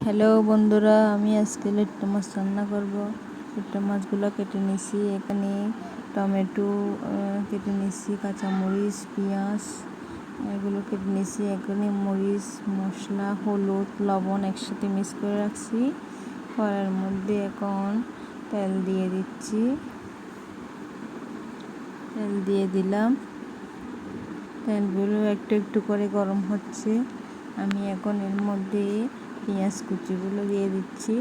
Hello বন্ধুরা, আমি আজকে লেট্টা মাছ রান্না করব। লেট্টা মাছগুলো কেটে নিছি। এখানে টমেটো কেটে নিছি, কাঁচামরিচ, পেঁয়াজ এগুলো কেটে নিছি। এখানে মরিচ, মশলা, হলুদ, লবণ একসাথে মিক্স করে রাখছি। কড়াইয়ের মধ্যে এখন তেল দিয়ে দিচ্ছি। তেল দিয়ে দিলাম। তেলগুলো একটু একটু করে গরম হচ্ছে। আমি এখন এর মধ্যে পেঁয়াজ কুচিগুলো দিয়ে দিচ্ছি।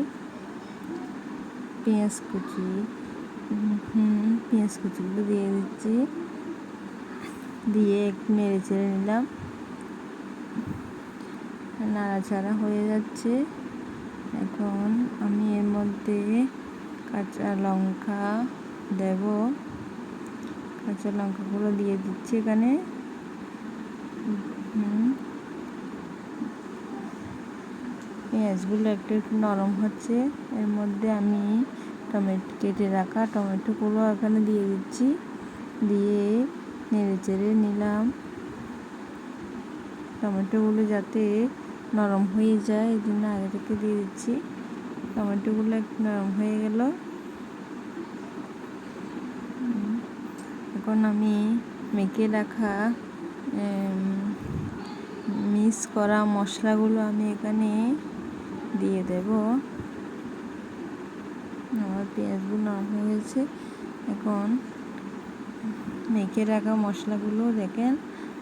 পেঁয়াজ কুচিগুলো দিয়ে দিচ্ছি, দিয়ে একটু নেড়ে চেড়ে নিলাম। নাড়াচাড়া হয়ে যাচ্ছে। এখন আমি এর মধ্যে কাঁচা লঙ্কা দেব। কাঁচা লঙ্কাগুলো দিয়ে দিচ্ছি এখানে। পেঁয়াজগুলো একটু একটু নরম হচ্ছে। এর মধ্যে আমি কেটে রাখা টমেটোগুলো এখানে দিয়ে দিচ্ছি, দিয়ে নেড়ে চেড়ে নিলাম। টমেটোগুলো যাতে নরম হয়ে যায় এই জন্য আগে থেকে দিয়ে দিচ্ছি। টমেটোগুলো একটু নরম হয়ে গেল। এখন আমি মেখে রাখা মিক্স করা মশলাগুলো আমি এখানে দিয়ে দেব। আমার পেঁয়াজগুলো নরম হয়ে গেছে। এখন মেখে রাখা মশলাগুলো দেখেন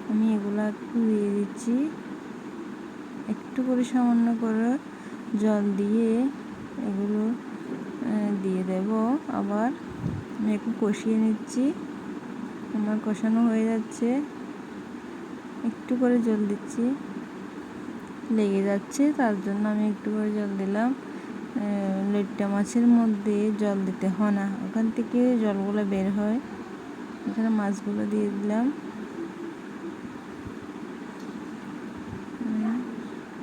আমি এগুলো একটু দিয়ে দিচ্ছি। একটু করে সামান্য করে জল দিয়ে এগুলো দিয়ে দেব। আবার আমি একটু কষিয়ে নিচ্ছি। আমার কষানো হয়ে যাচ্ছে। একটু করে জল দিচ্ছি, লেগে যাচ্ছে, তার জন্য আমি একটু করে জল দিলাম। লেট্টা মাছের মধ্যে জল দিতে হয় না, ওখান থেকে জলগুলো বের হয়। এখানে মাছগুলো দিয়ে দিলাম।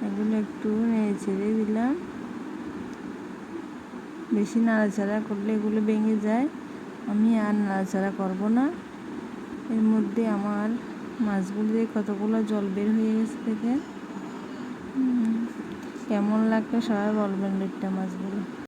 এগুলো একটু নেড়ে ছেড়ে দিলাম। বেশি নাড়াচাড়া করলে এগুলো ভেঙে যায়। আমি আর নাড়াচাড়া করব না। এর মধ্যে আমার মাছগুলো দিয়ে কতগুলো জল বের হয়ে গেছে থেকে। কেমন লাগবে সবাই বলবেন লেট্টা মাছগুলো।